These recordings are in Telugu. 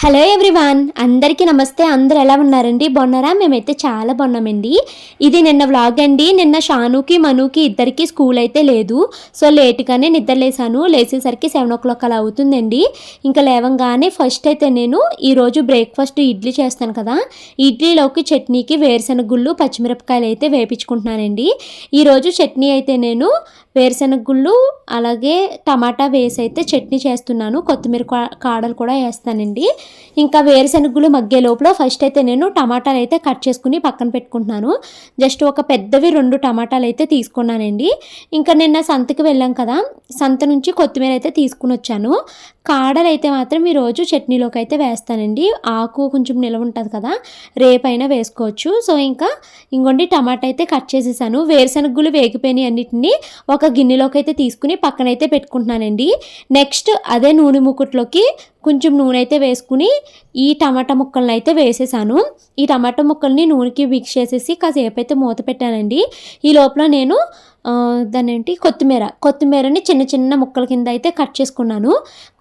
హలో ఎవ్రీవాన్, అందరికీ నమస్తే. అందరు ఎలా ఉన్నారండి? బాగున్నారా? మేమైతే చాలా బాగున్నామండి. ఇది నిన్న వ్లాగ్ అండి. నిన్న షానుకి మనుకి ఇద్దరికి స్కూల్ అయితే లేదు. సో లేట్గానే నిద్ర లేసాను. లేచేసరికి 7 o'clock అలా అవుతుందండి. ఇంకా లేవంగానే ఫస్ట్ అయితే నేను ఈరోజు బ్రేక్ఫాస్ట్ ఇడ్లీ చేస్తాను కదా, ఇడ్లీలోకి చట్నీకి వేరుశనగ గుళ్ళు పచ్చిమిరపకాయలు అయితే వేపించుకుంటున్నానండి. ఈరోజు చట్నీ అయితే నేను వేరుశనగ గుళ్ళు అలాగే టమాటా వేసి అయితే చట్నీ చేస్తున్నాను. కొత్తిమీర కాడలు కూడా వేస్తానండి. ఇంకా వేరుశనగలు మగ్గే లోపల ఫస్ట్ అయితే నేను టమాటాలు అయితే కట్ చేసుకుని పక్కన పెట్టుకుంటున్నాను. జస్ట్ ఒక పెద్దవి 2 టమాటాలు అయితే తీసుకున్నానండి. ఇంకా నిన్న సంతకి వెళ్ళాం కదా, సంత నుంచి కొత్తిమీర అయితే తీసుకుని వచ్చాను. కాడలు అయితే మాత్రం ఈరోజు చట్నీలోకి అయితే వేస్తానండి. ఆకు కొంచెం నిలవ ఉంటుంది కదా, రేపైనా వేసుకోవచ్చు. సో ఇంకా ఇంకొండి టమాటా అయితే కట్ చేసేసాను. వేరుశనగలు వేగిపోయినాయి అన్నిటిని ఒక గిన్నెలోకి అయితే తీసుకుని పక్కనైతే పెట్టుకుంటున్నానండి. నెక్స్ట్ అదే నూనె మూకుట్లోకి కొంచెం నూనె అయితే వేసుకుని ఈ టమాటా ముక్కలను అయితే వేసేసాను. ఈ టమాటా ముక్కల్ని నూనెకి మిక్స్ చేసేసి కాసేపు అయితే మూత పెట్టానండి. ఈ లోపల నేను దాన్ని కొత్తిమీరని చిన్న చిన్న ముక్కల కింద అయితే కట్ చేసుకున్నాను.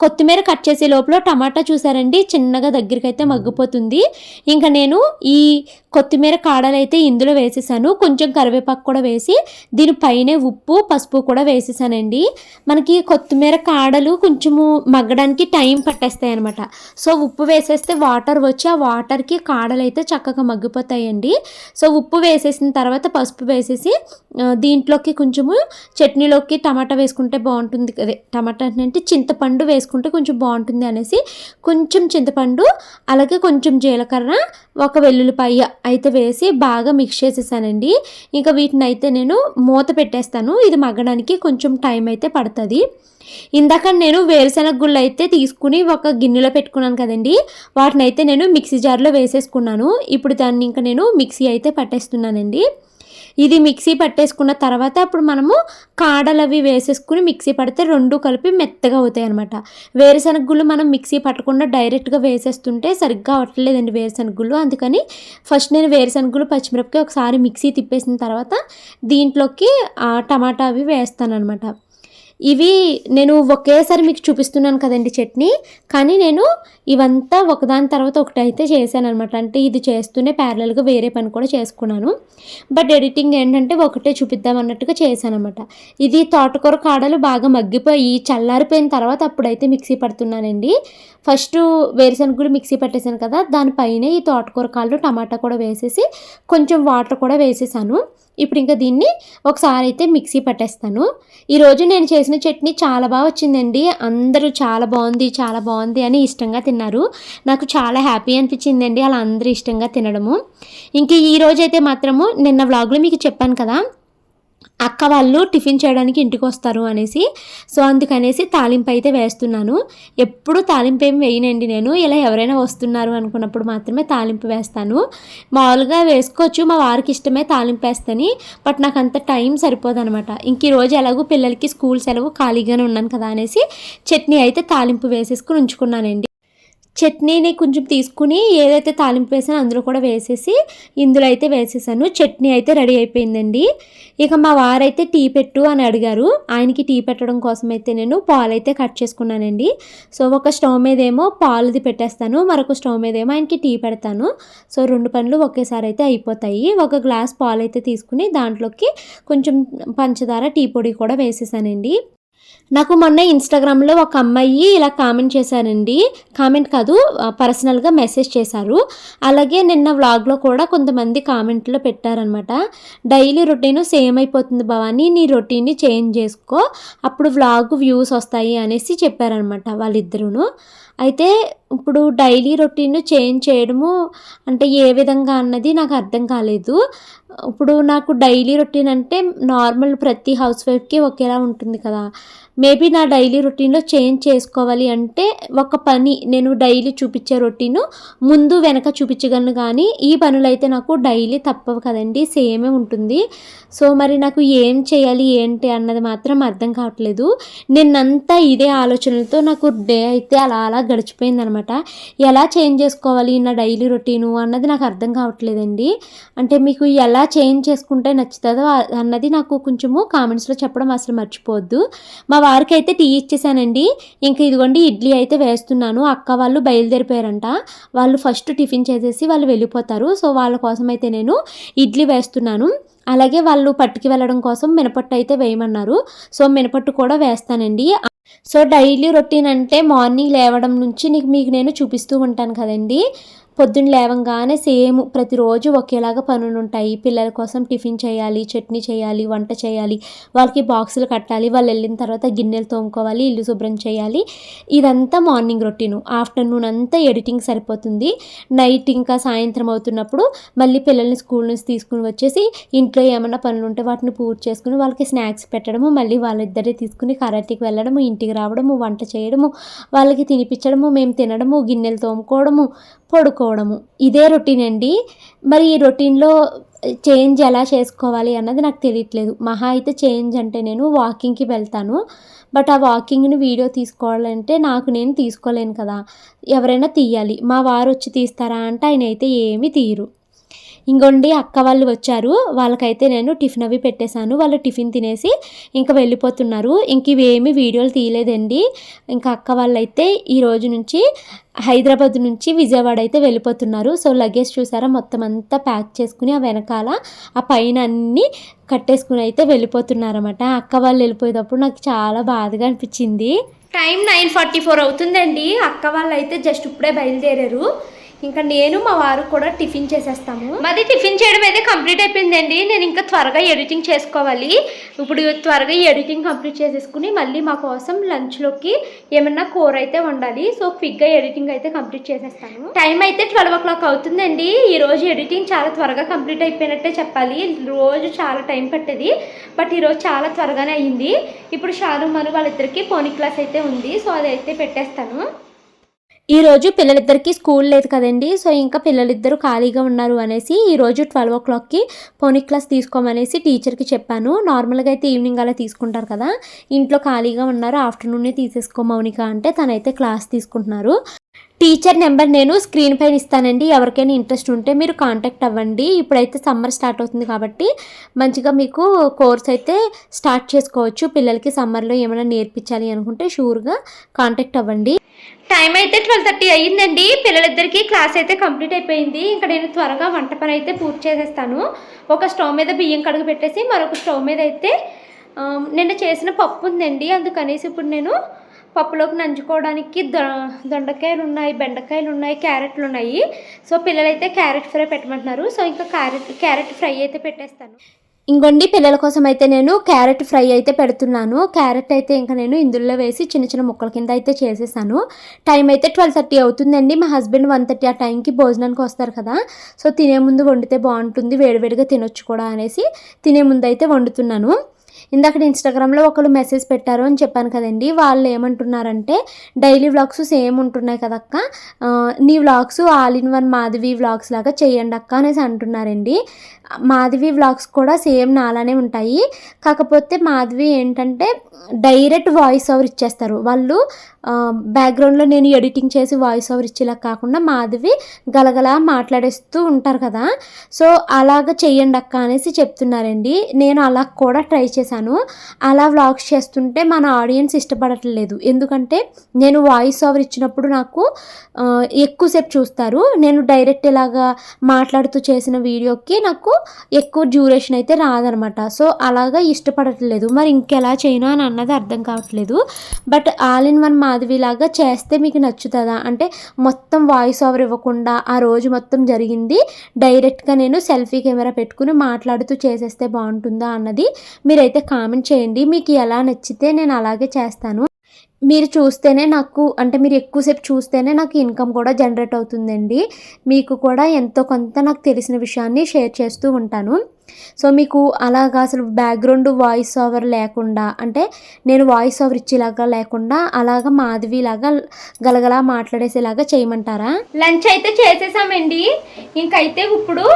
కొత్తిమీర కట్ చేసే లోపల టమాటా చూసారండి చిన్నగా దగ్గరికి అయితే మగ్గిపోతుంది. ఇంకా నేను ఈ కొత్తిమీర కాడలు అయితే ఇందులో వేసేసాను. కొంచెం కరివేపాకు కూడా వేసి దీనిపైనే ఉప్పు పసుపు కూడా వేసేసానండి. మనకి కొత్తిమీర కాడలు కొంచెము మగ్గడానికి టైం పట్టేస్తాయి అనమాట. సో ఉప్పు వేసేస్తే వాటర్ వచ్చి ఆ వాటర్కి కాడలు అయితే చక్కగా మగ్గిపోతాయండి. సో ఉప్పు వేసేసిన తర్వాత పసుపు వేసేసి దీంట్లోకి కొంచెము చట్నీలోకి టమాటా వేసుకుంటే బాగుంటుంది. అదే టమాటా అంటే చింతపండు వేసుకుంటే కొంచెం బాగుంటుంది అనేసి కొంచెం చింతపండు అలాగే కొంచెం జీలకర్ర ఒక వెల్లుల్లిపాయ అయితే వేసి బాగా మిక్స్ చేసేసానండి. ఇంకా వీటిని అయితే నేను మూత పెట్టేస్తాను. ఇది మగ్గడానికి కొంచెం టైం అయితే పడుతుంది. ఇందాక నేను వేరుశనగ గుళ్ళు అయితే తీసుకుని ఒక గిన్నెలో పెట్టుకున్నాను కదండి, వాటిని అయితే నేను మిక్సీ జార్లో వేసేసుకున్నాను. ఇప్పుడు దాన్ని ఇంకా నేను మిక్సీ అయితే పట్టేస్తున్నానండి. ఇది మిక్సీ పట్టేసుకున్న తర్వాత అప్పుడు మనము కాడలు అవి వేసేసుకుని మిక్సీ పడితే 2 కలిపి మెత్తగా అవుతాయి అనమాట. వేరుశనగ గుళ్ళు మనం మిక్సీ పట్టకుండా డైరెక్ట్గా వేసేస్తుంటే సరిగ్గా అవ్వట్లేదండి వేరుశనగ గుళ్ళు. అందుకని ఫస్ట్ నేను వేరుశనగ గుళ్ళు పచ్చిమిరపకాయ ఒకసారి మిక్సీ తిప్పేసిన తర్వాత దీంట్లోకి టమాటా అవి వేస్తాను అనమాట. ఇవి నేను ఒకేసారి మీకు చూపిస్తున్నాను కదండి చట్నీ, కానీ నేను ఇవంతా ఒకదాని తర్వాత ఒకటి అయితే చేశాను అనమాట. అంటే ఇది చేస్తూనే ప్యారలల్గా వేరే పని కూడా చేసుకున్నాను. బట్ ఎడిటింగ్ ఏంటంటే ఒకటే చూపిద్దాం అన్నట్టుగా చేశాను అనమాట. ఇది తోటకూర కాడలు బాగా మగ్గిపోయి చల్లారిపోయిన తర్వాత అప్పుడైతే మిక్సీ పడుతున్నానండి. ఫస్ట్ వేరుశనగ కూడా మిక్సీ పట్టేశాను కదా, దానిపైన ఈ తోటకూర కాళ్ళు టమాటా కూడా వేసేసి కొంచెం వాటర్ కూడా వేసేసాను. ఇప్పుడు ఇంకా దీన్ని ఒకసారి అయితే మిక్సీ పట్టేస్తాను. ఈరోజు నేను చేసిన చట్నీ చాలా బాగా వచ్చిందండి. అందరూ చాలా బాగుంది అని ఇష్టంగా తిన్నారు. నాకు చాలా హ్యాపీ అనిపించిందండి అలా అందరూ ఇష్టంగా తినడము. ఇంక ఈరోజైతే మాత్రము నిన్న వ్లాగ్లో మీకు చెప్పాను కదా, అక్క వాళ్ళు టిఫిన్ చేయడానికి ఇంటికి వస్తారు అనేసి. సో అందుకనేసి తాలింపు అయితే వేస్తున్నాను. ఎప్పుడు తాలింపు ఏమి వేయనండి నేను, ఇలా ఎవరైనా వస్తున్నారు అనుకున్నప్పుడు మాత్రమే తాలింపు వేస్తాను. మామూలుగా వేసుకోవచ్చు, మా వారికి ఇష్టమే తాలింపు వేస్తని, బట్ నాకు అంత టైం సరిపోదనమాట. ఇంక ఈరోజు ఎలాగో పిల్లలకి స్కూల్ సెలవు ఖాళీగానే ఉన్నాను కదా అనేసి చట్నీ అయితే తాలింపు వేసేసుకుని ఉంచుకున్నానండి. చట్నీని కొంచెం తీసుకుని ఏదైతే తాలింపు వేసానో అందులో కూడా వేసేసి ఇందులో అయితే వేసేసాను. చట్నీ అయితే రెడీ అయిపోయిందండి. ఇక మా వారైతే టీ పెట్టు అని అడిగారు. ఆయనకి టీ పెట్టడం కోసం అయితే నేను పాలు అయితే కట్ చేసుకున్నానండి. సో ఒక స్టవ్ మీద ఏమో పాలుది పెట్టేస్తాను, మరొక స్టవ్ మీద ఏమో ఆయనకి టీ పెడతాను. సో 2 పనులు ఒకేసారి అయితే అయిపోతాయి. ఒక గ్లాస్ పాలు అయితే తీసుకుని దాంట్లోకి కొంచెం పంచదార టీ పొడి కూడా వేసేసానండి. నాకు మొన్న ఇన్స్టాగ్రామ్లో ఒక అమ్మాయి ఇలా కామెంట్ చేశారండి, కామెంట్ కాదు పర్సనల్గా మెసేజ్ చేశారు. అలాగే నిన్న వ్లాగ్లో కూడా కొంతమంది కామెంట్లో పెట్టారనమాట. డైలీ రొటీన్ సేమ్ అయిపోతుంది భవాని, నీ రొటీన్ని చేంజ్ చేసుకో, అప్పుడు వ్లాగ్ వ్యూస్ వస్తాయి అనేసి చెప్పారనమాట వాళ్ళిద్దరూ. అయితే ఇప్పుడు డైలీ రొటీన్ చేంజ్ చేయడము అంటే ఏ విధంగా అన్నది నాకు అర్థం కాలేదు. ఇప్పుడు నాకు డైలీ రొటీన్ అంటే నార్మల్ ప్రతి హౌస్ వైఫ్కి ఒకేలా ఉంటుంది కదా. మేబీ నా డైలీ రొటీన్లో చేంజ్ చేసుకోవాలి అంటే ఒక పని నేను డైలీ చూపించే రొటీను ముందు వెనక చూపించగలను, కానీ ఈ పనులు అయితే నాకు డైలీ తప్పవు కదండి, సేమే ఉంటుంది. సో మరి నాకు ఏం చేయాలి ఏంటి అన్నది మాత్రం అర్థం కావట్లేదు. నిన్నంతా ఇదే ఆలోచనలతో నాకు డే అయితే అలా గడిచిపోయిందనమాట. ఎలా చేంజ్ చేసుకోవాలి నా డైలీ రొటీను అన్నది నాకు అర్థం కావట్లేదండి. అంటే మీకు ఎలా చేంజ్ చేసుకుంటే నచ్చుతుందో అన్నది నాకు కొంచెము కామెంట్స్లో చెప్పడం అసలు మర్చిపోవద్దు. మా వారికి అయితే టీ ఇచ్చేసానండి. ఇంకా ఇదిగోండి ఇడ్లీ అయితే వేస్తున్నాను. అక్క వాళ్ళు బయలుదేరిపోయారంట. వాళ్ళు ఫస్ట్ టిఫిన్ చేసేసి వాళ్ళు వెళ్ళిపోతారు. సో వాళ్ళ కోసం అయితే నేను ఇడ్లీ వేస్తున్నాను. అలాగే వాళ్ళు పట్టుకు వెళ్ళడం కోసం మినపట్టు అయితే వేయమన్నారు. సో మినపట్టు కూడా వేస్తానండి. సో డైలీ రొటీన్ అంటే మార్నింగ్ లేవడం నుంచి మీకు నేను చూపిస్తూ ఉంటాను కదండి. పొద్దున్న లేవంగానే సేమ్ ప్రతిరోజు ఒకేలాగా పనులు ఉంటాయి. పిల్లల కోసం టిఫిన్ చేయాలి, చట్నీ చేయాలి, వంట చేయాలి, వాళ్ళకి బాక్సులు కట్టాలి, వాళ్ళు వెళ్ళిన తర్వాత గిన్నెలు తోముకోవాలి, ఇల్లు శుభ్రం చేయాలి. ఇదంతా మార్నింగ్ రొటీను. ఆఫ్టర్నూన్ అంతా ఎడిటింగ్ సరిపోతుంది. నైట్ ఇంకా సాయంత్రం అవుతున్నప్పుడు మళ్ళీ పిల్లల్ని స్కూల్ నుంచి తీసుకుని వచ్చేసి ఇంట్లో ఏమైనా పనులు ఉంటే వాటిని పూర్తి చేసుకుని వాళ్ళకి స్నాక్స్ పెట్టడము, మళ్ళీ వాళ్ళిద్దరే తీసుకుని కరాటీకి వెళ్ళడము, ఇంటికి రావడము, వంట చేయడము, వాళ్ళకి తినిపించడము, మేము తినడము, గిన్నెలు తోముకోవడము, పడుకోవడము. ఇదే రొటీన్ అండి. మరి ఈ రొటీన్లో చేంజ్ ఎలా చేసుకోవాలి అన్నది నాకు తెలియట్లేదు. మహా అయితే చేంజ్ అంటే నేను వాకింగ్కి వెళ్తాను. బట్ ఆ వాకింగ్ని వీడియో తీసుకోవాలంటే నాకు నేను తీసుకోలేను కదా, ఎవరైనా తీయాలి. మా వారు వచ్చి తీస్తారా అంటే ఆయన అయితే ఏమీ తీయరు. ఇంకొండి అక్క వాళ్ళు వచ్చారు. వాళ్ళకైతే నేను టిఫిన్ అవి పెట్టేశాను. వాళ్ళు టిఫిన్ తినేసి ఇంకా వెళ్ళిపోతున్నారు. ఇంక ఇవేమి వీడియోలు తీయలేదండి. ఇంకా అక్క వాళ్ళైతే ఈ రోజు నుంచి హైదరాబాద్ నుంచి విజయవాడ అయితే వెళ్ళిపోతున్నారు. సో లగేజ్ చూసారా మొత్తం అంతా ప్యాక్ చేసుకుని ఆ వెనకాల ఆ పైన అన్నీ కట్టేసుకుని అయితే వెళ్ళిపోతున్నారన్నమాట. అక్క వాళ్ళు వెళ్ళిపోయేటప్పుడు నాకు చాలా బాధగా అనిపించింది. టైం 9:44 అవుతుందండి. అక్క వాళ్ళు అయితే జస్ట్ ఇప్పుడే బయలుదేరారు. ఇంకా నేను మా వారు కూడా టిఫిన్ చేసేస్తాము. మాది టిఫిన్ చేయడం అయితే కంప్లీట్ అయిపోయిందండి. నేను ఇంకా త్వరగా ఎడిటింగ్ చేసుకోవాలి. ఇప్పుడు త్వరగా ఎడిటింగ్ కంప్లీట్ చేసేసుకుని మళ్ళీ మా కోసం లంచ్లోకి ఏమన్నా కూర అయితే వండాలి. సో క్విక్గా ఎడిటింగ్ అయితే కంప్లీట్ చేసేస్తాను. టైం అయితే 12 o'clock అవుతుందండి. ఈరోజు ఎడిటింగ్ చాలా త్వరగా కంప్లీట్ అయిపోయినట్టే చెప్పాలి. రోజు చాలా టైం పట్టేది, బట్ ఈరోజు చాలా త్వరగానే అయ్యింది. ఇప్పుడు షారు మను వాళ్ళిద్దరికి పోనీ క్లాస్ అయితే ఉంది. సో అదైతే పెట్టేస్తాను. ఈరోజు పిల్లలిద్దరికీ స్కూల్ లేదు కదండి. సో ఇంకా పిల్లలిద్దరూ ఖాళీగా ఉన్నారు అనేసి ఈరోజు 12 o'clockకి పోనీ క్లాస్ తీసుకోమనేసి టీచర్కి చెప్పాను. నార్మల్గా అయితే ఈవినింగ్ అలా తీసుకుంటారు కదా, ఇంట్లో ఖాళీగా ఉన్నారు, ఆఫ్టర్నూనే తీసేసుకో మౌనిక అంటే తనైతే క్లాస్ తీసుకుంటున్నారు. టీచర్ నెంబర్ నేను స్క్రీన్ పైన ఇస్తానండి. ఎవరికైనా ఇంట్రెస్ట్ ఉంటే మీరు కాంటాక్ట్ అవ్వండి. ఇప్పుడైతే సమ్మర్ స్టార్ట్ అవుతుంది కాబట్టి మంచిగా మీకు కోర్స్ అయితే స్టార్ట్ చేసుకోవచ్చు. పిల్లలకి సమ్మర్లో ఏమైనా నేర్పించాలి అనుకుంటే షూర్గా కాంటాక్ట్ అవ్వండి. టైం అయితే 12:30 అయ్యిందండి. పిల్లలిద్దరికీ క్లాస్ అయితే కంప్లీట్ అయిపోయింది. ఇంకా నేను త్వరగా వంట పని అయితే పూర్తి చేసేస్తాను. ఒక స్టవ్ మీద బియ్యం కడుగు పెట్టేసి మరొక స్టవ్ మీద అయితే నిన్న చేసిన పప్పు ఉందండి. అందుకనేసి ఇప్పుడు నేను పప్పులోకి నంచుకోవడానికి దొండకాయలు ఉన్నాయి, బెండకాయలు ఉన్నాయి, క్యారెట్లు ఉన్నాయి. సో పిల్లలైతే క్యారెట్ ఫ్రై పెట్టమంటున్నారు. సో ఇంకా క్యారెట్ ఫ్రై అయితే పెట్టేస్తాను. ఇంకొండి పిల్లల కోసం అయితే నేను క్యారెట్ ఫ్రై అయితే పెడుతున్నాను. క్యారెట్ అయితే ఇంకా నేను ఇందులో వేసి చిన్న చిన్న ముక్కల కింద అయితే చేసేసాను. టైం అయితే 12:30 అవుతుందండి. మా హస్బెండ్ 1:30 ఆ టైంకి భోజనానికి వస్తారు కదా. సో తినే ముందు వండితే బాగుంటుంది, వేడివేడిగా తినొచ్చు కూడా అనేసి తినే ముందు అయితే వండుతున్నాను. ఇందాక ఇన్స్టాగ్రామ్లో ఒకరు మెసేజ్ పెట్టారు అని చెప్పాను కదండి. వాళ్ళు ఏమంటున్నారంటే డైలీ వ్లాగ్స్ సేమ్ ఉంటున్నాయి కదక్క, నీ vlogs all in one Madhavi vlogs లాగా చేయండి అక్క అనేసి అంటున్నారండి. మాధవి వ్లాగ్స్ కూడా సేమ్ నాలానే ఉంటాయి. కాకపోతే మాధవి ఏంటంటే డైరెక్ట్ వాయిస్ ఓవర్ ఇచ్చేస్తారు వాళ్ళు. బ్యాక్గ్రౌండ్లో నేను ఎడిటింగ్ చేసి వాయిస్ ఓవర్ ఇచ్చేలా కాకుండా మాధవి గలగలా మాట్లాడేస్తూ ఉంటారు కదా. సో అలాగ చెయ్యండి అక్క అనేసి చెప్తున్నారండి. నేను అలా కూడా ట్రై చేశాను. అలా వ్లాగ్స్ చేస్తుంటే మన ఆడియన్స్ ఇష్టపడట్లేదు. ఎందుకంటే నేను వాయిస్ ఓవర్ ఇచ్చినప్పుడు నాకు ఎక్కువసేపు చూస్తారు. నేను డైరెక్ట్ ఇలాగా మాట్లాడుతూ చేసిన వీడియోకి నాకు ఎక్కువ డ్యూరేషన్ అయితే రాదనమాట. సో అలాగా ఇష్టపడట్లేదు. మరి ఇంకెలా చేయను అని అన్నది అర్థం కావట్లేదు. బట్ ఆల్ ఇన్ వన్ మాధవిలాగా చేస్తే మీకు నచ్చుతుందా అంటే మొత్తం వాయిస్ ఓవర్ ఇవ్వకుండా ఆ రోజు మొత్తం జరిగింది డైరెక్ట్గా నేను సెల్ఫీ కెమెరా పెట్టుకుని మాట్లాడుతూ చేసేస్తే బాగుంటుందా అన్నది మీరైతే కామెంట్ చేయండి. మీకు ఎలా నచ్చితే నేను అలాగే చేస్తాను. మీరు చూస్తేనే నాకు అంటే మీరు ఎక్కువసేపు చూస్తేనే నాకు ఇన్కమ్ కూడా జనరేట్ అవుతుందండి. మీకు కూడా ఎంతో కొంత నాకు తెలిసిన విషయాన్ని షేర్ చేస్తూ ఉంటాను. సో మీకు అలాగా అసలు బ్యాక్గ్రౌండ్ వాయిస్ ఓవర్ లేకుండా అంటే నేను వాయిస్ ఓవర్ ఇచ్చేలాగా లేకుండా అలాగా మాధవిలాగా గలగలా మాట్లాడేసేలాగా చేయమంటారా? లంచ్ అయితే చేసేసామండి. ఇంకైతే ఇప్పుడు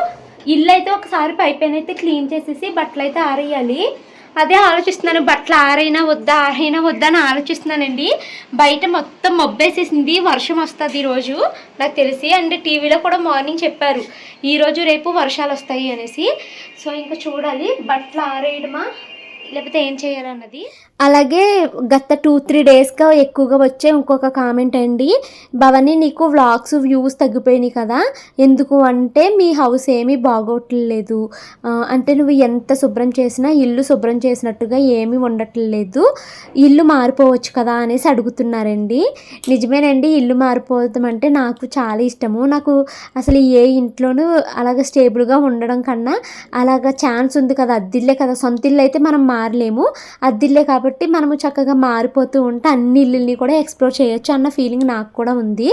ఇల్లు అయితే ఒకసారి పైపైన అయితే క్లీన్ చేసేసి బట్టలు అయితే ఆరేయాలి. అదే ఆలోచిస్తున్నాను, బట్టలు ఆరైనా వద్దా అని ఆలోచిస్తున్నానండి. బయట మొత్తం మబ్బేసేసింది, వర్షం వస్తుంది ఈరోజు నాకు తెలిసి. అండ్ టీవీలో కూడా మార్నింగ్ చెప్పారు ఈరోజు రేపు వర్షాలు వస్తాయి అనేసి. సో ఇంకా చూడాలి బట్టలు ఆరేయడమా లేకపోతే ఏం చేయాలన్నది. అలాగే గత 2-3 డేస్‌గా ఎక్కువగా వచ్చే ఇంకొక కామెంట్ అండి. భవాని నీకు వ్లాగ్స్ వ్యూస్ తగ్గిపోయినాయి కదా! ఎందుకు అంటే మీ హౌస్ ఏమీ బాగోట్లేదు. అంటే నువ్వు ఎంత శుభ్రం చేసినా ఇల్లు శుభ్రం చేసినట్టుగా ఏమీ ఉండట్లేదు. ఇల్లు మారిపోవచ్చు కదా అనేసి అడుగుతున్నారండి. నిజమేనండి, ఇల్లు మారిపోవడం అంటే నాకు చాలా ఇష్టము. నాకు అసలు ఏ ఇంట్లోనూ అలాగ స్టేబుల్‌గా ఉండడం కన్నా అలాగ ఛాన్స్ ఉంది కదా! అద్దిల్లే కదా! సొంత ఇల్లు అయితే మనం మారలేము. అద్దిల్లే కాబట్టి మనము చక్కగా మారిపోతూ ఉంటే అన్ని ఇల్లుల్ని కూడా ఎక్స్‌ప్లోర్ చేయొచ్చు అన్న ఫీలింగ్ నాకు కూడా ఉంది.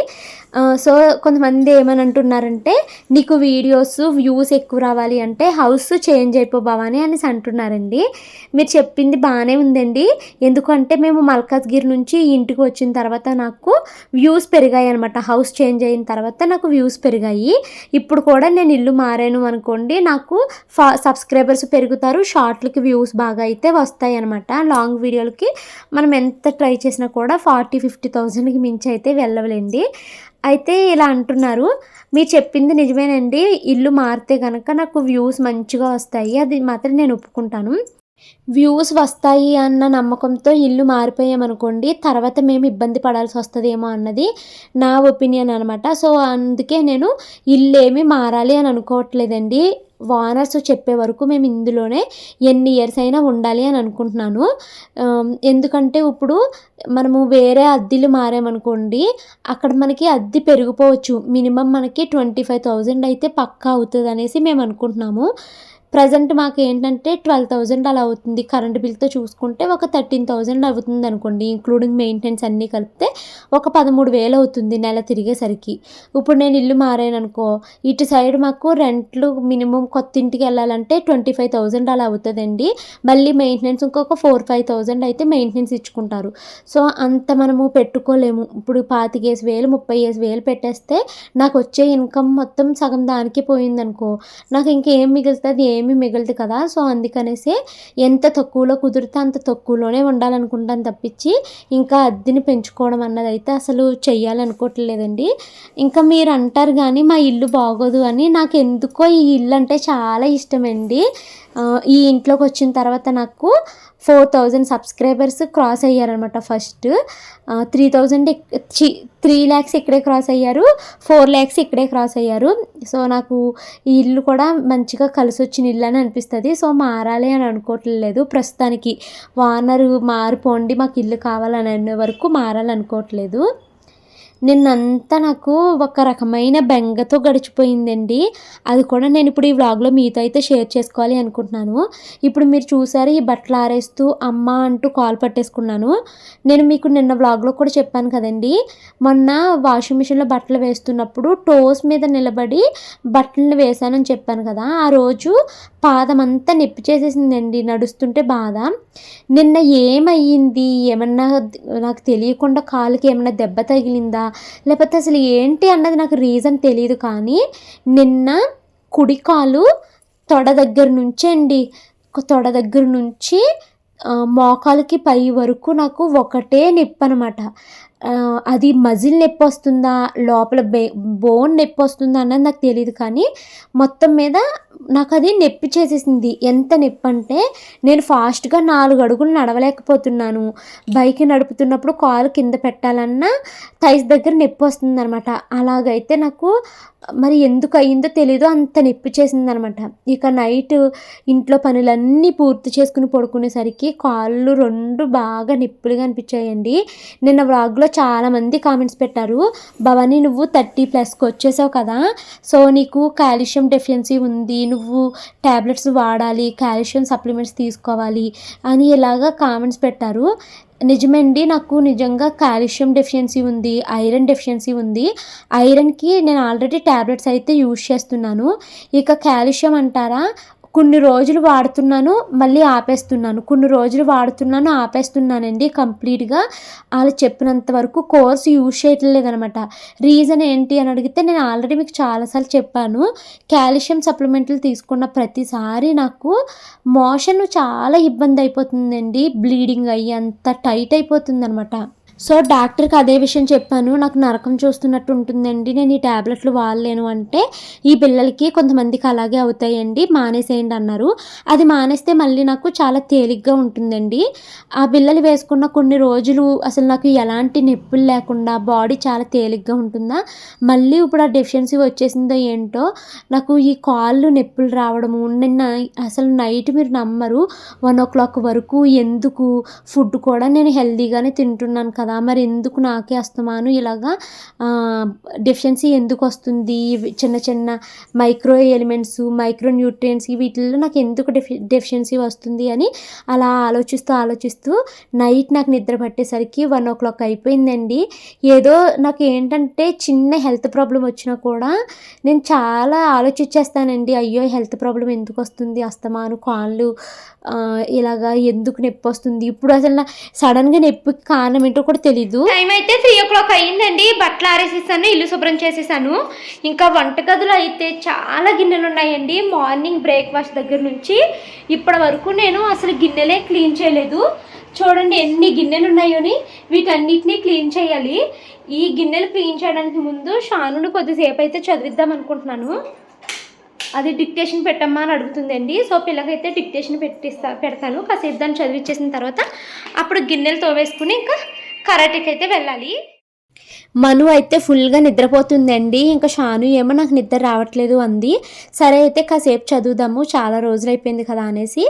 సో, కొంతమంది ఏమని అంటున్నారంటే, నీకు వీడియోస్ వ్యూస్ ఎక్కువ రావాలి అంటే హౌస్ చేంజ్ అయిపో భవాని అనేసి అంటున్నారండి. మీరు చెప్పింది బాగానే ఉందండి. ఎందుకంటే మేము మల్కాజ్గిరి నుంచి ఇంటికి వచ్చిన తర్వాత నాకు వ్యూస్ పెరిగాయి అనమాట. హౌస్ చేంజ్ అయిన తర్వాత నాకు వ్యూస్ పెరిగాయి. ఇప్పుడు కూడా నేను ఇల్లు మారాను అనుకోండి, నాకు సబ్స్క్రైబర్స్ పెరుగుతారు. షార్ట్‌లకి వ్యూస్ బాగా అయితే వస్తాయి అనమాట. లాంగ్ వీడియోలకి మనం ఎంత ట్రై చేసినా కూడా 40,000-50,000కి మించి అయితే వెళ్ళవులేండి. అయితే ఇలా అంటున్నారు. మీరు చెప్పింది నిజమేనండి. ఇల్లు మారితే గనక నాకు వ్యూస్ మంచిగా వస్తాయి. అది మాత్రం నేను ఒప్పుకుంటాను. వ్యూస్ వస్తాయి అన్న నమ్మకంతో ఇల్లు మారిపోయామనుకోండి, తర్వాత మేము ఇబ్బంది పడాల్సి వస్తదేమో అన్నది నా ఒపీనియన్ అనమాట. సో, అందుకే నేను ఇల్లేమి మారాలి అని అనుకోవట్లేదండి. ఓనర్స్ చెప్పే వరకు మేము ఇందులోనే ఎన్ని ఇయర్స్ అయినా ఉండాలి అని అనుకుంటున్నాను. ఎందుకంటే ఇప్పుడు మనము వేరే అద్దిల్లు మారామనుకోండి, అక్కడ మనకి అద్దె పెరిగిపోవచ్చు. మినిమమ్ మనకి 25,000 అయితే పక్కా అవుతదనేసి మేము అనుకుంటున్నాము. ప్రెజెంట్ మాకేంటంటే 12,000 అలా అవుతుంది. కరెంట్ బిల్‌తో చూసుకుంటే ఒక 13,000 అవుతుందనుకోండి. ఇంక్లూడింగ్ మెయింటెనెన్స్ అన్నీ కలిపితే ఒక 13,000 అవుతుంది నెల తిరిగేసరికి. ఇప్పుడు నేను ఇల్లు మారాననుకో, ఇటు సైడ్ మాకు రెంట్లు మినిమమ్ కొత్త ఇంటికెళ్ళాలంటే 25,000 అలా అవుతదండి. మళ్ళీ మెయింటెనెన్స్ ఇంకొక 4-5,000 అయితే మెయింటెనెన్స్ ఇచ్చుకుంటారు. సో, అంత మనము పెట్టుకోలేము. ఇప్పుడు 25,000, 30,000 పెట్టేస్తే నాకొచ్చే ఇన్‌కమ్ మొత్తం సగం దానికే పోయిందనుకో, నాకు ఇంకేం మిగులుతది? ఏమీ మిగలదు కదా! సో, అందుకనేసే ఎంత తక్కువలో కుదిరితే అంత తక్కువలోనే ఉండాలనుకుంటాను తప్పించి, ఇంకా అద్దెని పెంచుకోవడం అన్నదైతే అసలు చెయ్యాలనుకోవట్లేదండి. ఇంకా మీరు అంటారు గానీ, మా ఇల్లు బాగోదు అని. నాకెందుకో ఈ ఇల్లు అంటే చాలా ఇష్టమండి. ఈ ఇంట్లోకొచ్చిన తర్వాత నాకు 4,000 సబ్స్క్రైబర్స్ క్రాస్ అయ్యారనమాట ఫస్ట్. 3,000 3,00,000 ఇక్కడే క్రాస్ అయ్యారు. 4,00,000 ఇక్కడే క్రాస్ అయ్యారు. సో, నాకు ఈ ఇల్లు కూడా మంచిగా కలిసొచ్చిన ఇల్లు అని అనిపిస్తది. సో, మారాలి అని అనుకోవట్లేదు ప్రస్తుతానికి. ఓనరు మారిపోండి మాకు ఇల్లు కావాలని అనే వరకు మారాలనుకోవట్లేదు. నిన్నంతా నాకు ఒక రకమైన బెంగతో గడిచిపోయిందండి. అది కూడా నేను ఇప్పుడు ఈ వ్లాగ్‌లో మీతో అయితే షేర్ చేసుకోవాలి అనుకుంటున్నాను. ఇప్పుడు మీరు చూసారు ఈ బట్టలు ఆరేస్తూ అమ్మ అంటూ కాలు పట్టేసుకున్నాను. నేను మీకు నిన్న వ్లాగ్‌లో కూడా చెప్పాను కదండీ! మొన్న వాషింగ్ మిషన్‌లో బట్టలు వేస్తున్నప్పుడు టోస్ మీద నిలబడి బట్టలను వేశానని చెప్పాను కదా! ఆ రోజు పాదమంతా నొప్పి చేసేసిందండి నడుస్తుంటే బాధ. నిన్న ఏమయ్యింది? ఏమన్నా నాకు తెలియకుండా కాలుకి ఏమన్నా దెబ్బ తగిలిందా? లేకపోతే అసలు ఏంటి అన్నది నాకు రీజన్ తెలీదు కానీ, నిన్న కుడి కాలు తొడ దగ్గర నుంచండి, తొడ దగ్గర నుంచి మోకాలికి పై వరకు నాకు ఒకటే నొప్పనమాట. అది మజిల్ నొప్పొస్తుందా? లోపల బోన్ నొప్పొస్తుందా అన్నది నాకు తెలీదు కానీ, మొత్తం మీద నాకది నొప్పి చేసేసింది. ఎంత నొప్పంటే, నేను ఫాస్ట్‌గా 4 అడుగులు నడవలేకపోతున్నాను. బైక్ నడుపుతున్నప్పుడు కాలు కింద పెట్టాలన్నా థైస్ దగ్గర నొప్పొస్తుందనమాట. అలాగైతే నాకు మరి ఎందుకు అయిందో తెలీదు. అంత నొప్పి చేసిందనమాట. ఇక నైట్ ఇంట్లో పనులన్నీ పూర్తి చేసుకుని పడుకునేసరికి కాళ్ళు 2 బాగా నొప్పులుగా అనిపించాయండి. నిన్న వ్లాగ్‌లో చాలామంది కామెంట్స్ పెట్టారు. భవాని నువ్వు 30+కి వచ్చేసావు కదా! సో, నీకు కాల్షియం డెఫిషియన్సీ ఉంది. నువ్వు టాబ్లెట్స్ వాడాలి. కాల్షియం సప్లిమెంట్స్ తీసుకోవాలి అని ఇలాగా కామెంట్స్ పెట్టారు. నిజమండి, నాకు నిజంగా కాల్షియం డెఫిషియన్సీ ఉంది. ఐరన్ డెఫిషియన్సీ ఉంది. ఐరన్‌కి నేను ఆల్రెడీ టాబ్లెట్స్ అయితే యూజ్ చేస్తున్నాను. ఇక కాల్షియం అంటారా, కొన్ని రోజులు వాడుతున్నాను, మళ్ళీ ఆపేస్తున్నాను. కొన్ని రోజులు వాడుతున్నాను, ఆపేస్తున్నానండి కంప్లీట్‌గా. ఆళ్ళు చెప్పినంత వరకు కోర్స్ యూజ్ చేయట్లేదనమాట. రీజన్ ఏంటి అని అడిగితే నేను ఆల్రెడీ మీకు చాలా సార్లు చెప్పాను. కాల్షియం సప్లిమెంట్లు తీసుకున్న ప్రతిసారి నాకు మోషన్ చాలా ఇబ్బంది అయిపోతుందండి. బ్లీడింగ్ అయ్యి అంత టైట్ అయిపోతుందనమాట. సో డాక్టర్కి అదే విషయం చెప్పాను. నాకు నరకం చూస్తున్నట్టు ఉంటుందండి, నేను ఈ టాబ్లెట్లు వాడలేను అంటే, ఈ పిల్లలకి కొంతమందికి అలాగే అవుతాయండి, మానేసేయండి అన్నారు. అది మానేస్తే మళ్ళీ నాకు చాలా తేలిగ్గా ఉంటుందండి. ఆ బిళ్ళలు వేసుకున్న కొన్ని రోజులు అసలు నాకు ఎలాంటి నొప్పులు లేకుండా బాడీ చాలా తేలిగ్గా ఉంటుందా, మళ్ళీ ఇప్పుడు ఆ డెఫిషియన్సీ వచ్చేసిందో ఏంటో నాకు ఈ కాళ్ళు నొప్పులు రావడము. నిన్న అసలు నైట్ మీరు నమ్మరు, 1:00 వరకు ఎందుకు, ఫుడ్ కూడా నేను హెల్తీగానే తింటున్నాను కదా, మరి ఎందుకు నాకే అస్తమాను ఇలాగా డెఫిషియన్సీ ఎందుకు వస్తుంది, చిన్న చిన్న మైక్రో ఎలిమెంట్స్, మైక్రో న్యూట్రియంట్స్ వీటిల్లో నాకు ఎందుకు డెఫిషియన్సీ వస్తుంది అని అలా ఆలోచిస్తూ నైట్ నాకు నిద్ర పట్టేసరికి 1:00 అయిపోయిందండి. ఏదో నాకు ఏంటంటే చిన్న హెల్త్ ప్రాబ్లం వచ్చినా కూడా నేను చాలా ఆలోచించేస్తానండి. అయ్యో హెల్త్ ప్రాబ్లం ఎందుకు వస్తుంది, అస్తమాను కాళ్ళు ఇలాగా ఎందుకు నొప్పి వస్తుంది, ఇప్పుడు అసలు సడన్గా నొప్పికి కారణం ఏంటో కూడా తెలీదు. టైం అయితే 3:00 అయ్యిందండి. బట్టలు ఆరేసేసాను, ఇల్లు శుభ్రం చేసేసాను. ఇంకా వంటగదిలో అయితే చాలా గిన్నెలు ఉన్నాయండి. మార్నింగ్ బ్రేక్ఫాస్ట్ దగ్గర నుంచి ఇప్పటి వరకు నేను అసలు గిన్నెలే క్లీన్ చేయలేదు. చూడండి ఎన్ని గిన్నెలు ఉన్నాయోని, వీటన్నిటిని క్లీన్ చేయాలి. ఈ గిన్నెలు క్లీన్ చేయడానికి ముందు షానుని కొద్దిసేపు అయితే చదివిద్దాం అనుకుంటున్నాను. అది డిక్టేషన్ పెట్టమ్మా అని అడుగుతుందండి. సో పిల్లకైతే డిక్టేషన్ పెడతాను. కాసేపు దాన్ని చదివిచ్చేసిన తర్వాత అప్పుడు గిన్నెలు తోవేసుకుని ఇంకా కరాటేకి అయితే వెళ్ళాలి. మను అయితే ఫుల్గా నిద్రపోతుందండి. ఇంకా షాను ఏమో నాకు నిద్ర రావట్లేదు అంది. సరే అయితే కాసేపు చదువుదాము, చాలా రోజులు అయిపోయింది కదా అనేసి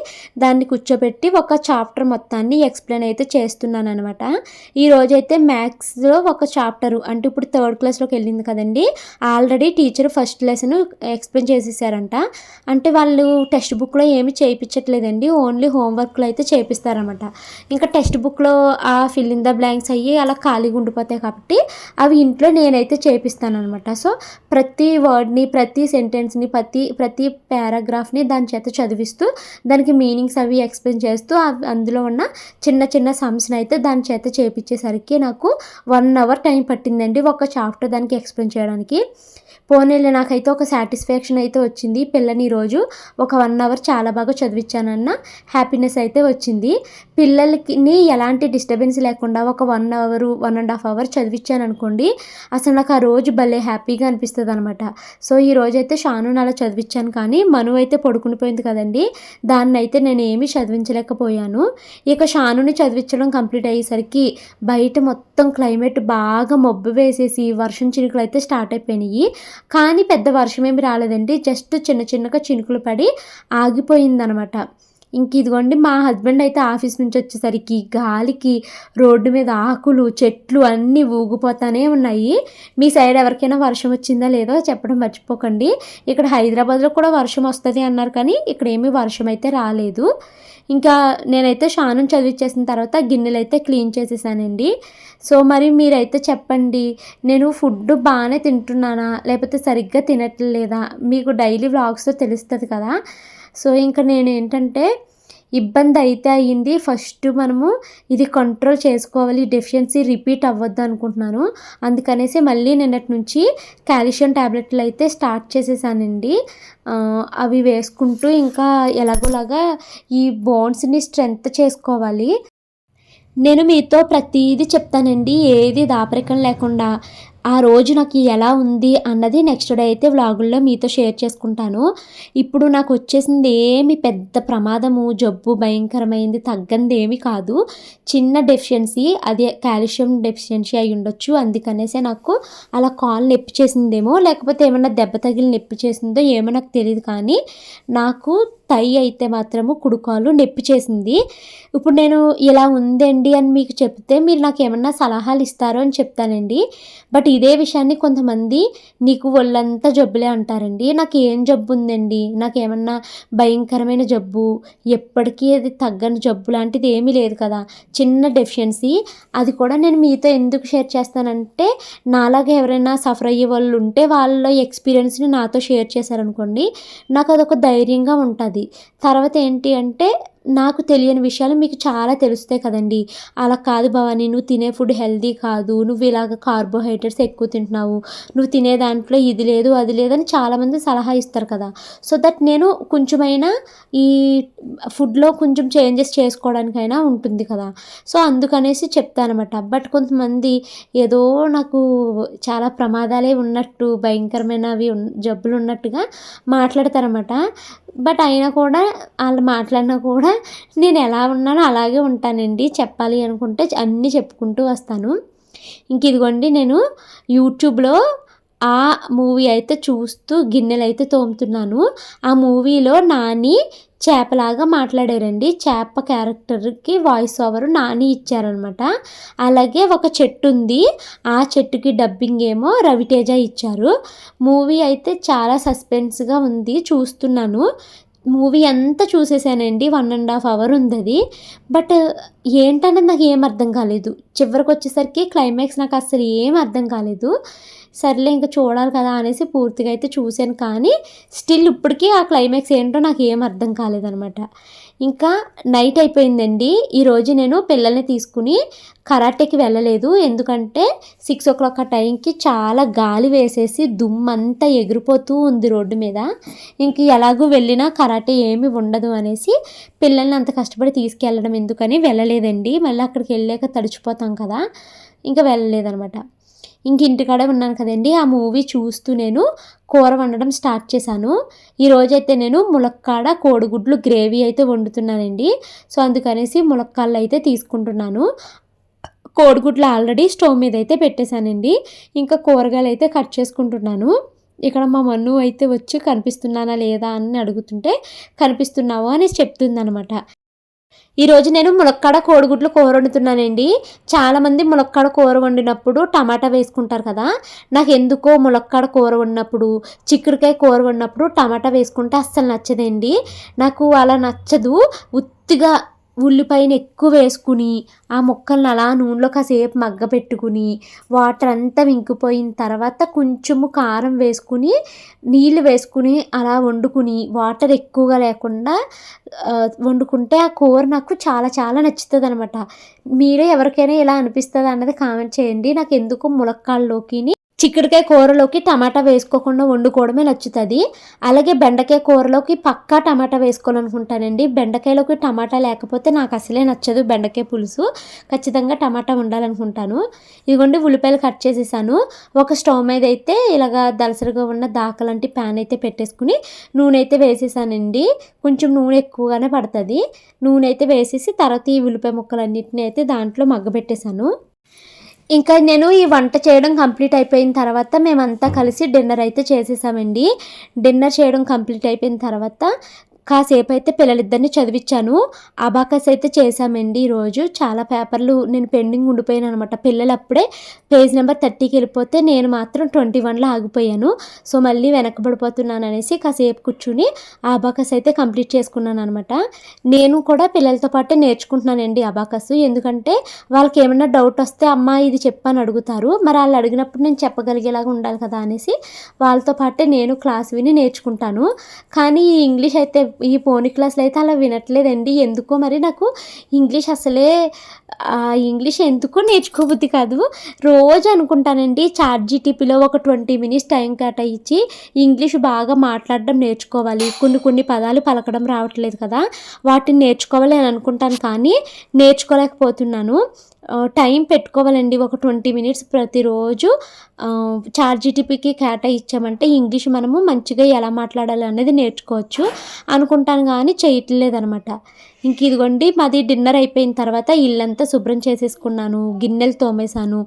దాన్ని కూర్చోబెట్టి ఒక చాప్టర్ మొత్తాన్ని ఎక్స్ప్లెయిన్ అయితే చేస్తున్నాను అనమాట. ఈరోజైతే మ్యాథ్స్లో ఒక చాప్టరు, అంటే ఇప్పుడు 3rd క్లాస్లోకి వెళ్ళింది కదండి, already teacher first lesson explain చేసేసారంట. అంటే వాళ్ళు టెక్స్ట్ బుక్లో ఏమి చేయించట్లేదండి, ఓన్లీ హోంవర్క్లు అయితే చేపిస్తారనమాట. ఇంకా టెక్స్ట్ బుక్లో ఆ ఫిల్ ఇన్ ద బ్లాంక్స్ అయ్యి అలా ఖాళీగా ఉండిపోతాయి కాబట్టి అవి ఇంట్లో నేనైతే చేపిస్తాను అనమాట. సో ప్రతి వర్డ్ని, ప్రతి సెంటెన్స్ని, ప్రతి పారాగ్రాఫ్ని దాని చేత చదివిస్తూ దానికి మీనింగ్స్ అవి ఎక్స్ప్లెయిన్ చేస్తూ అందులో ఉన్న చిన్న చిన్న సమ్స్ని అయితే దాని చేత చేపించేసరికి నాకు 1 అవర్ టైం పట్టిందండి ఒక చాప్టర్ దానికి ఎక్స్ప్లెయిన్ చేయడానికి. పోనీలే నాకైతే ఒక సాటిస్ఫాక్షన్ అయితే వచ్చింది. పిల్లని ఈరోజు ఒక 1 అవర్ చాలా బాగా చదివించానన్న హ్యాపీనెస్ అయితే వచ్చింది. పిల్లలకి ఎలాంటి డిస్టర్బెన్స్ లేకుండా ఒక 1 అవర్ 1.5 అవర్ చదివించాను అనుకోండి, అసలు నాకు ఆ రోజు భలే హ్యాపీగా అనిపిస్తుంది అనమాట. సో ఈ రోజైతే షానుని అలా చదివించాను, కానీ మను అయితే పడుకుని పోయింది కదండి, దాన్ని అయితే నేను ఏమీ చదివించలేకపోయాను. ఇక షానుని చదివించడం కంప్లీట్ అయ్యేసరికి బయట మొత్తం క్లైమేట్ బాగా మబ్బు వేసేసి వర్షం చినుకులు అయితే స్టార్ట్ అయిపోయినాయి. కానీ పెద్ద వర్షం ఏమి రాలేదండి, జస్ట్ చిన్న చిన్నగా చినుకులు పడి ఆగిపోయిందనమాట. ఇంక ఇదిగోండి మా హస్బెండ్ అయితే ఆఫీస్ నుంచి వచ్చేసరికి గాలికి రోడ్డు మీద ఆకులు, చెట్లు అన్నీ ఊగిపోతానే ఉన్నాయి. మీ సైడ్ ఎవరికైనా వర్షం వచ్చిందా లేదో చెప్పడం మర్చిపోకండి. ఇక్కడ హైదరాబాద్లో కూడా వర్షం వస్తుంది అన్నారు, కానీ ఇక్కడ ఏమీ వర్షం అయితే రాలేదు. ఇంకా నేనైతే షానుని చదివించేసిన తర్వాత గిన్నెలు అయితే క్లీన్ చేసేసానండి. సో మరి మీరైతే చెప్పండి, నేను ఫుడ్ బాగానే తింటున్నానా లేకపోతే సరిగ్గా తినట్లేదా, మీకు డైలీ వ్లాగ్స్తో తెలుస్తుంది కదా. సో ఇంకా నేను ఏంటంటే ఇబ్బంది అయితే అయ్యింది. ఫస్ట్ మనము ఇది కంట్రోల్ చేసుకోవాలి, డెఫిషియన్సీ రిపీట్ అవ్వద్దు అనుకుంటున్నాను. అందుకనేసి మళ్ళీ నిన్నటి నుంచి కాల్షియం ట్యాబ్లెట్లు అయితే స్టార్ట్ చేసేసానండి. అవి వేసుకుంటూ ఇంకా ఎలాగోలాగా ఈ బోన్స్ని స్ట్రెంగ్త్ చేసుకోవాలి. నేను మీతో ప్రతీది చెప్తానండి, ఏది దాపరికం లేకుండా. ఆ రోజు నాకు ఎలా ఉంది అన్నది నెక్స్ట్ డే అయితే వ్లాగుల్లో మీతో షేర్ చేసుకుంటాను. ఇప్పుడు నాకు వచ్చేసింది ఏమి పెద్ద ప్రమాదము, జబ్బు భయంకరమైంది తగ్గంది ఏమీ కాదు, చిన్న డెఫిషియన్సీ, అదే కాల్షియం డెఫిషియన్సీ అయి ఉండొచ్చు. అందుకనేసే నాకు అలా కాలు నొప్పి చేసిందేమో, లేకపోతే ఏమన్నా దెబ్బ తగిలి నొప్పి చేసిందో ఏమో నాకు తెలియదు, కానీ నాకు టై అయితే మాత్రము కుడుకాలు నొప్పి చేసింది. ఇప్పుడు నేను ఇలా ఉందండి అని మీకు చెప్తే మీరు నాకు ఏమన్నా సలహాలు ఇస్తారో అని చెప్తానండి. బట్ ఇదే విషయాన్ని కొంతమంది నీకు ఒళ్ళంతా జబ్బులే అంటారండి. నాకు ఏం జబ్బు ఉందండి, నాకు ఏమన్నా భయంకరమైన జబ్బు, ఎప్పటికీ అది తగ్గని జబ్బు లాంటిది ఏమీ లేదు కదా, చిన్న డెఫిషియన్సీ. అది కూడా నేను మీతో ఎందుకు షేర్ చేస్తానంటే, నాలాగా ఎవరైనా సఫర్ అయ్యే వాళ్ళు ఉంటే వాళ్ళ ఎక్స్పీరియన్స్ని నాతో షేర్ చేశారనుకోండి, నాకు అదొక ధైర్యంగా ఉంటుంది. తర్వాత ఏంటి అంటే నాకు తెలియని విషయాలు మీకు చాలా తెలుస్తాయి కదండీ. అలా కాదు భవాని, నువ్వు తినే ఫుడ్ హెల్తీ కాదు, నువ్వు ఇలాగ కార్బోహైడ్రేట్స్ ఎక్కువ తింటున్నావు, నువ్వు తినే దాంట్లో ఇది లేదు అది లేదని చాలామంది సలహా ఇస్తారు కదా. సో దట్ నేను కొంచెమైనా ఈ ఫుడ్లో కొంచెం చేంజెస్ చేసుకోవడానికైనా ఉంటుంది కదా. సో అందుకనేసి చెప్తానమాట. బట్ కొంతమంది ఏదో నాకు చాలా ప్రమాదాలే ఉన్నట్టు, భయంకరమైనవి జబ్బులు ఉన్నట్టుగా మాట్లాడతారన్నమాట. బట్ అయినా కూడా వాళ్ళు మాట్లాడినా కూడా నేను ఎలా ఉన్నానో అలాగే ఉంటానండి. చెప్పాలి అనుకుంటే అన్నీ చెప్పుకుంటూ వస్తాను. ఇంక ఇదిగోండి నేను యూట్యూబ్లో ఆ మూవీ అయితే చూస్తూ గిన్నెలైతే తోముతున్నాను. ఆ మూవీలో నాని చేపలాగా మాట్లాడారండి. చేప క్యారెక్టర్కి వాయిస్ ఓవర్ నాని ఇచ్చారనమాట. అలాగే ఒక చెట్టు ఉంది, ఆ చెట్టుకి డబ్బింగ్ ఏమో రవితేజ ఇచ్చారు. మూవీ అయితే చాలా సస్పెన్స్గా ఉంది, చూస్తున్నాను. మూవీ అంతా చూసేసానండి. 1.5 అవర్ ఉంది అది. బట్ ఏంటన్నది నాకు ఏం అర్థం కాలేదు. చివరికి వచ్చేసరికి క్లైమాక్స్ నాకు అస్సలు ఏం అర్థం కాలేదు. సర్లే ఇంకా చూడాలి కదా అనేసి పూర్తిగా అయితే చూశాను. కానీ స్టిల్ ఇప్పటికీ ఆ క్లైమాక్స్ ఏంటో నాకు ఏం అర్థం కాలేదనమాట. ఇంకా నైట్ అయిపోయిందండి. ఈరోజు నేను పిల్లల్ని తీసుకుని కరాటేకి వెళ్ళలేదు. ఎందుకంటే 6 o'clock ఆ టైంకి చాలా గాలి వేసేసి దుమ్మంతా ఎగిరిపోతూ ఉంది రోడ్డు మీద. ఇంక ఎలాగూ వెళ్ళినా కరాటే ఏమీ ఉండదు అనేసి పిల్లల్ని అంత కష్టపడి తీసుకెళ్ళడం ఎందుకని వెళ్ళలేదండి. మళ్ళీ అక్కడికి వెళ్ళాక తడిచిపోతాం కదా, ఇంకా వెళ్ళలేదనమాట. ఇంక ఇంటికాడే ఉన్నాను కదండి. ఆ మూవీ చూస్తూ నేను కూర వండడం స్టార్ట్ చేశాను. ఈరోజైతే నేను ములక్కాడ కోడిగుడ్లు గ్రేవీ అయితే వండుతున్నానండి. సో అందుకనేసి ములక్కాడలు అయితే తీసుకుంటున్నాను. కోడిగుడ్లు ఆల్రెడీ స్టవ్ మీద అయితే పెట్టేశానండి. ఇంకా కూరగాయలు అయితే కట్ చేసుకుంటున్నాను. ఇక్కడ మా మన్ను అయితే వచ్చి కనిపిస్తున్నానా లేదా అని అడుగుతుంటే కనిపిస్తున్నావు అని చెప్తుందనమాట. ఈరోజు నేను ములక్కాడ కోడిగుడ్లు కూర వండుతున్నానండి. చాలామంది ములక్కాడ కూర వండినప్పుడు టమాటా వేసుకుంటారు కదా. నాకు ఎందుకో ములక్కాడ కూర వండినప్పుడు, చిక్కుడుకాయ కూర వండినప్పుడు టమాటా వేసుకుంటే అస్సలు నచ్చదండి. నాకు అలా నచ్చదు. ఉత్తిగా ఉల్లిపాయను ఎక్కువ వేసుకుని ఆ ముక్కల్ని అలా నూనెలో కాసేపు మగ్గపెట్టుకుని వాటర్ అంతా ఇంకిపోయిన తర్వాత కొంచెము కారం వేసుకుని నీళ్ళు వేసుకుని అలా వండుకుని వాటర్ ఎక్కువగా లేకుండా వండుకుంటే ఆ కూర నాకు చాలా చాలా నచ్చుతుంది అనమాట. మీరే ఎవరికైనా ఇలా అనిపిస్తుంది అన్నది కామెంట్ చేయండి. నాకు ఎందుకు ములక్కాడలోకి చిక్కుడుకాయ కూరలోకి టమాటా వేసుకోకుండా వండుకోవడమే నచ్చుతుంది. అలాగే బెండకాయ కూరలోకి పక్కా టమాటా వేసుకోవాలనుకుంటానండి. బెండకాయలోకి టమాటా లేకపోతే నాకు అసలే నచ్చదు. బెండకాయ పులుసు ఖచ్చితంగా టమాటా ఉండాలనుకుంటాను. ఇదిగోండి ఉల్లిపాయలు కట్ చేసేసాను. ఒక స్టవ్ మీద అయితే ఇలాగా దలసరిగా ఉన్న దాకలాంటి ప్యాన్ అయితే పెట్టేసుకుని నూనె అయితే వేసేసానండి. కొంచెం నూనె ఎక్కువగానే పడుతుంది. నూనె అయితే వేసేసి తర్వాత ఈ ఉల్లిపాయ ముక్కలన్నింటినీ అయితే దాంట్లో మగ్గబెట్టేశాను. ఇంకా నేను ఈ వంట చేయడం కంప్లీట్ అయిపోయిన తర్వాత మేమంతా కలిసి డిన్నర్ అయితే చేసేసామండి. డిన్నర్ చేయడం కంప్లీట్ అయిపోయిన తర్వాత కాసేపు అయితే పిల్లలిద్దరిని చదివించాను. అబాకస్ అయితే చేశామండి ఈరోజు. చాలా పేపర్లు నేను పెండింగ్ ఉండిపోయాను అనమాట. పిల్లలు అప్పుడే పేజ్ నెంబర్ 30కి వెళ్ళిపోతే నేను మాత్రం 21లో ఆగిపోయాను. సో మళ్ళీ వెనకబడిపోతున్నాను అనేసి కాసేపు కూర్చుని అబాకస్ అయితే కంప్లీట్ చేసుకున్నాను అనమాట. నేను కూడా పిల్లలతో పాటే నేర్చుకుంటున్నానండి అబాకస్. ఎందుకంటే వాళ్ళకి ఏమైనా డౌట్ వస్తే అమ్మ ఇది చెప్పని అడుగుతారు. మరి వాళ్ళు అడిగినప్పుడు నేను చెప్పగలిగేలాగా ఉండాలి కదా అనేసి వాళ్ళతో పాటే నేను క్లాస్ విని నేర్చుకుంటాను. కానీ ఈ ఇంగ్లీష్ అయితే ఈ పోనీ క్లాస్లో అయితే అలా వినట్లేదండి. ఎందుకో మరి నాకు ఇంగ్లీష్ ఇంగ్లీష్ ఎందుకో నేర్చుకోబుద్ధి కాదు. రోజు అనుకుంటానండి చాట్‌జీటీపీలో ఒక 20 మినిట్స్ టైం కేటాయించి ఇంగ్లీష్ బాగా మాట్లాడడం నేర్చుకోవాలి. కొన్ని పదాలు పలకడం రావట్లేదు కదా, వాటిని నేర్చుకోవాలి అని అనుకుంటాను. కానీ నేర్చుకోలేకపోతున్నాను. టైం పెట్టుకోవాలండి. ఒక 20 మినిట్స్ ప్రతిరోజు చాట్‌జీటీపీకి కేటాయించామంటే ఇంగ్లీష్ మనము మంచిగా ఎలా మాట్లాడాలి అనేది నేర్చుకోవచ్చు అనుకుంటాను, కానీ చేయట్లేదనమాట. ఇంక ఇదిగోండి మాది డిన్నర్ అయిపోయిన తర్వాత ఇల్లంతా శుభ్రం చేసేసుకున్నాను, గిన్నెలు తోమేశాను,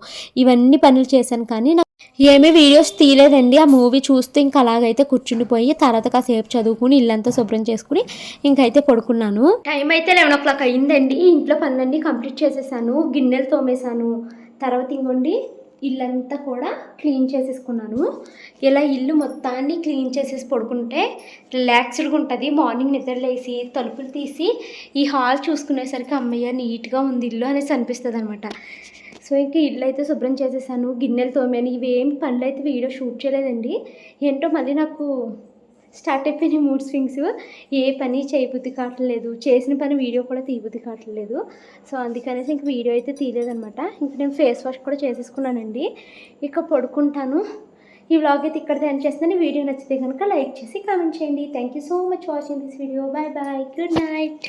ఇవన్నీ పనులు చేశాను. కానీ నాకు ఏమీ వీడియోస్ తీయలేదండి. ఆ మూవీ చూస్తూ ఇంకా అలాగైతే కూర్చుండిపోయి తర్వాత కాసేపు చదువుకుని ఇల్లంతా శుభ్రం చేసుకుని ఇంకైతే పడుకున్నాను. టైం అయితే 11 o'clock అయిందండి. ఇంట్లో పనులన్నీ కంప్లీట్ చేసేసాను, గిన్నెలు తోమేశాను. తర్వాత ఇంకోండి ఇల్లంతా కూడా క్లీన్ చేసేసుకున్నాను. ఇలా ఇల్లు మొత్తాన్ని క్లీన్ చేసేసి పడుకుంటే రిలాక్స్డ్గా ఉంటుంది. మార్నింగ్ నిద్రలేసి తలుపులు తీసి ఈ హాల్ చూసుకునేసరికి అమ్మయ్య నీట్గా ఉంది ఇల్లు అనేసి అనిపిస్తుంది అనమాట. సో ఇంక ఇల్లు అయితే శుభ్రం చేసేసాను, గిన్నెలు తోమాను. ఇవేం పనులు అయితే వీడియో షూట్ చేయలేదండి. ఏంటో మళ్ళీ నాకు స్టార్ట్ అయిపోయినాయి మూడ్ స్వింగ్స్. ఏ పని చేయబుద్ధి కావట్లేదు, చేసిన పని వీడియో కూడా తీయబుద్ధి కావట్లేదు. సో అందుకనేసి ఇంక వీడియో అయితే తీయలేదనమాట. ఇంక నేను ఫేస్ వాష్ కూడా చేసేసుకున్నానండి. ఇక పడుకుంటాను. ఈ వ్లాగ్ అయితే ఇక్కడ ఎండ్ చేస్తున్నాను. వీడియో నచ్చితే కనుక లైక్ చేసి కామెంట్ చేయండి. Thank you so much watching this video. Bye bye, good night.